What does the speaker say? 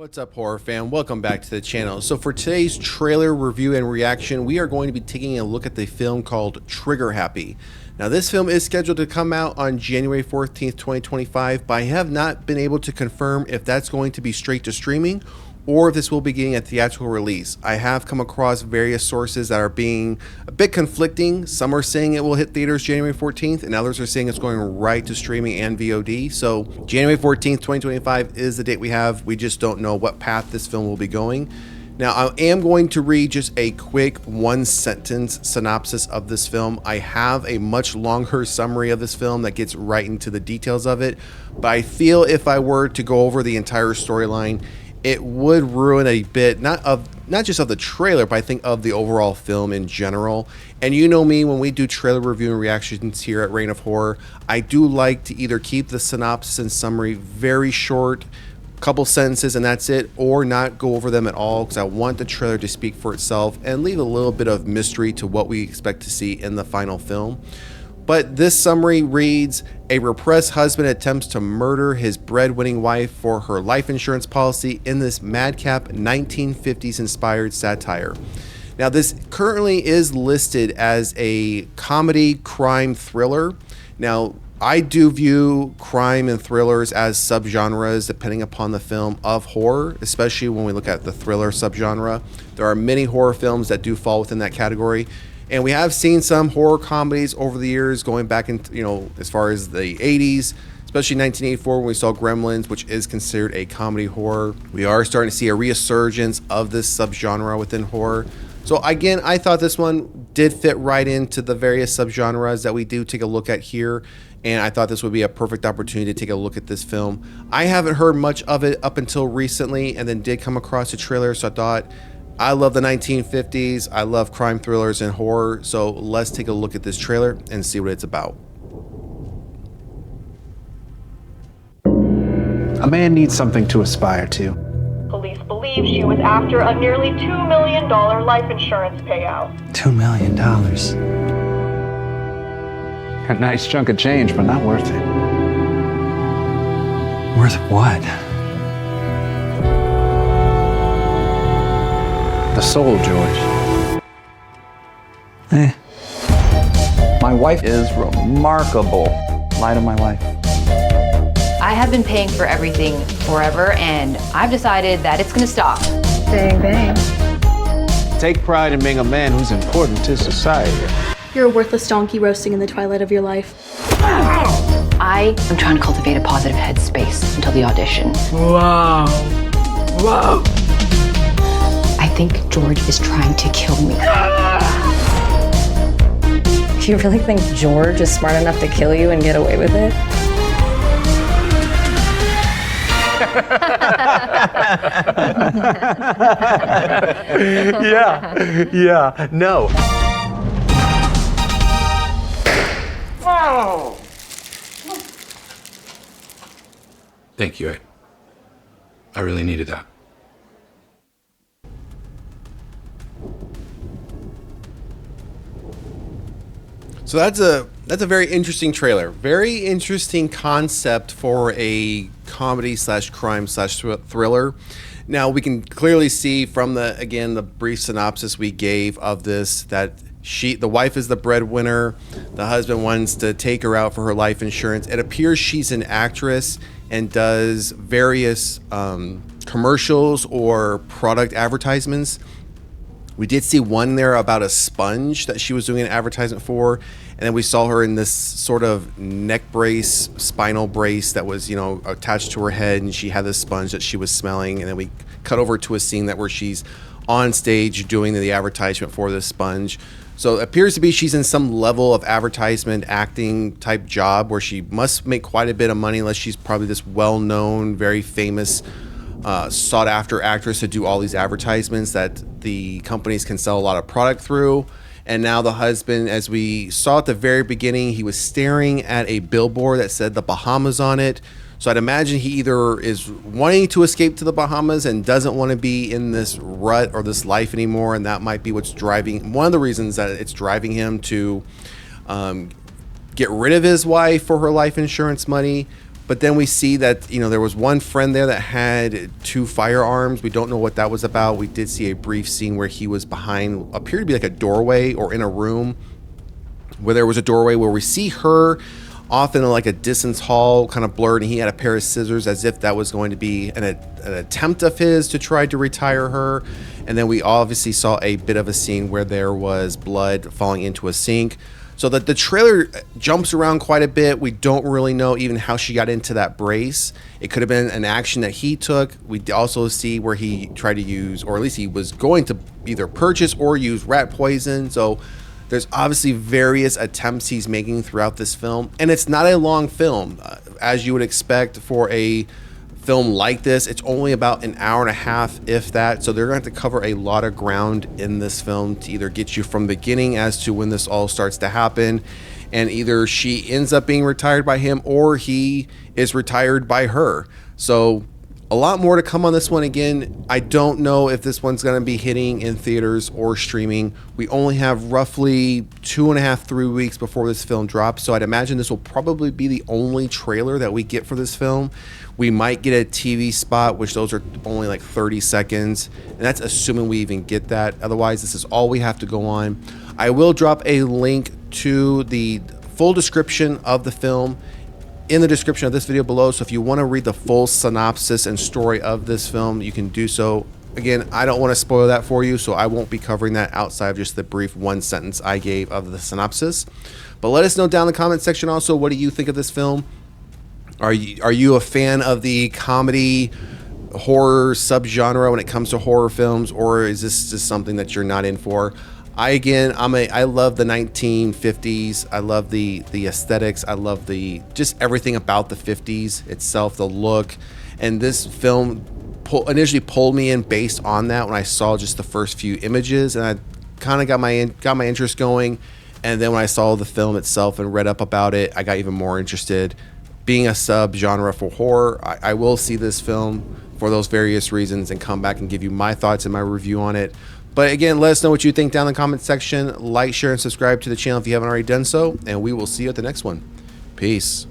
What's up, horror fan? Welcome back to the channel. So for today's trailer review and reaction, we are going to be taking a look at the film called Trigger Happy. Now this film is scheduled to come out on January 14th, 2025, but I have not been able to confirm if that's going to be straight to streaming or if this will be getting a theatrical release. I have come across various sources that are being a bit conflicting. Some are saying it will hit theaters January 14th, and others are saying it's going right to streaming and VOD. So January 14th, 2025 is the date we have. We just don't know what path this film will be going. Now, I am going to read just a quick one-sentence synopsis of this film. I have a much longer summary of this film that gets right into the details of it, but I feel if I were to go over the entire storyline, it would ruin a bit, not just of the trailer, but I think of the overall film in general. And you know me, when we do trailer review and reactions here at Reign of Horror, I do like to either keep the synopsis and summary very short, couple sentences and that's it, or not go over them at all, because I want the trailer to speak for itself and leave a little bit of mystery to what we expect to see in the final film. But this summary reads: a repressed husband attempts to murder his breadwinning wife for her life insurance policy in this madcap 1950s inspired satire. Now this currently is listed as a comedy crime thriller. Now I do view crime and thrillers as subgenres depending upon the film of horror, especially when we look at the thriller subgenre. There are many horror films that do fall within that category. And we have seen some horror comedies over the years, going back into, as far as the 80s, especially 1984 when we saw Gremlins, which is considered a comedy horror. We are starting to see a resurgence of this subgenre within horror. So again, I thought this one did fit right into the various subgenres that we do take a look at here. And I thought this would be a perfect opportunity to take a look at this film. I haven't heard much of it up until recently, and then did come across a trailer, so I thought, I love the 1950s, I love crime thrillers and horror, so let's take a look at this trailer and see what it's about. A man needs something to aspire to. Police believe she was after a nearly $2 million life insurance payout. $2 million. A nice chunk of change, but not worth it. Worth what? The soul, George. My wife is remarkable. Light of my life. I have been paying for everything forever, and I've decided that it's gonna stop. Bang, bang. Take pride in being a man who's important to society. You're a worthless donkey roasting in the twilight of your life. I am trying to cultivate a positive headspace until the audition. Wow. Wow. I think George is trying to kill me. You really think George is smart enough to kill you and get away with it? Yeah, no. Oh. Thank you. I really needed that. So that's a very interesting trailer. Very interesting concept for a comedy slash crime slash thriller. Now we can clearly see from the brief synopsis we gave of this that the wife is the breadwinner. The husband wants to take her out for her life insurance. It appears she's an actress and does various commercials or product advertisements. We did see one there about a sponge that she was doing an advertisement for, and then we saw her in this sort of neck brace, spinal brace that was, attached to her head, and she had this sponge that she was smelling, and then we cut over to a scene where she's on stage doing the advertisement for this sponge. So it appears to be she's in some level of advertisement acting type job where she must make quite a bit of money, unless she's probably this well-known, very famous, sought-after actress to do all these advertisements that the companies can sell a lot of product through. And now the husband, as we saw at the very beginning, he was staring at a billboard that said the Bahamas on it. So I'd imagine he either is wanting to escape to the Bahamas and doesn't want to be in this rut or this life anymore, and that might be what's driving, one of the reasons that it's driving him to get rid of his wife for her life insurance money. But then we see that, there was one friend there that had 2 firearms. We don't know what that was about. We did see a brief scene where he was behind, appeared to be like a doorway or in a room where there was a doorway where we see her off in like a distance hall, kind of blurred, and he had a pair of scissors as if that was going to be an attempt of his to try to retire her. And then we obviously saw a bit of a scene where there was blood falling into a sink. So that the trailer jumps around quite a bit. We don't really know even how she got into that brace. It could have been an action that he took. We also see where he tried to use, or at least he was going to either purchase or use rat poison. So there's obviously various attempts he's making throughout this film. And it's not a long film, as you would expect for a film like this. It's only about an hour and a half, if that. So they're going to have to cover a lot of ground in this film to either get you from the beginning as to when this all starts to happen. And either she ends up being retired by him or he is retired by her. So a lot more to come on this one. Again, I don't know if this one's going to be hitting in theaters or streaming. We only have roughly 2.5, 3 weeks before this film drops, so I'd imagine this will probably be the only trailer that we get for this film. We might get a TV spot, which those are only like 30 seconds, and that's assuming we even get that. Otherwise, this is all we have to go on. I will drop a link to the full description of the film in the description of this video below, so if you want to read the full synopsis and story of this film, you can do so. Again, I don't want to spoil that for you, so I won't be covering that outside of just the brief 1 sentence I gave of the synopsis. But let us know down in the comment section also, what do you think of this film? Are you a fan of the comedy horror subgenre when it comes to horror films, or is this just something that you're not in for? I love the 1950s. I love the aesthetics. I love just everything about the 50s itself, the look. And this film initially pulled me in based on that when I saw just the first few images, and I kind of got my interest going. And then when I saw the film itself and read up about it, I got even more interested. Being a subgenre for horror, I will see this film for those various reasons and come back and give you my thoughts and my review on it. But again, let us know what you think down in the comment section. Like, share, and subscribe to the channel if you haven't already done so. And we will see you at the next one. Peace.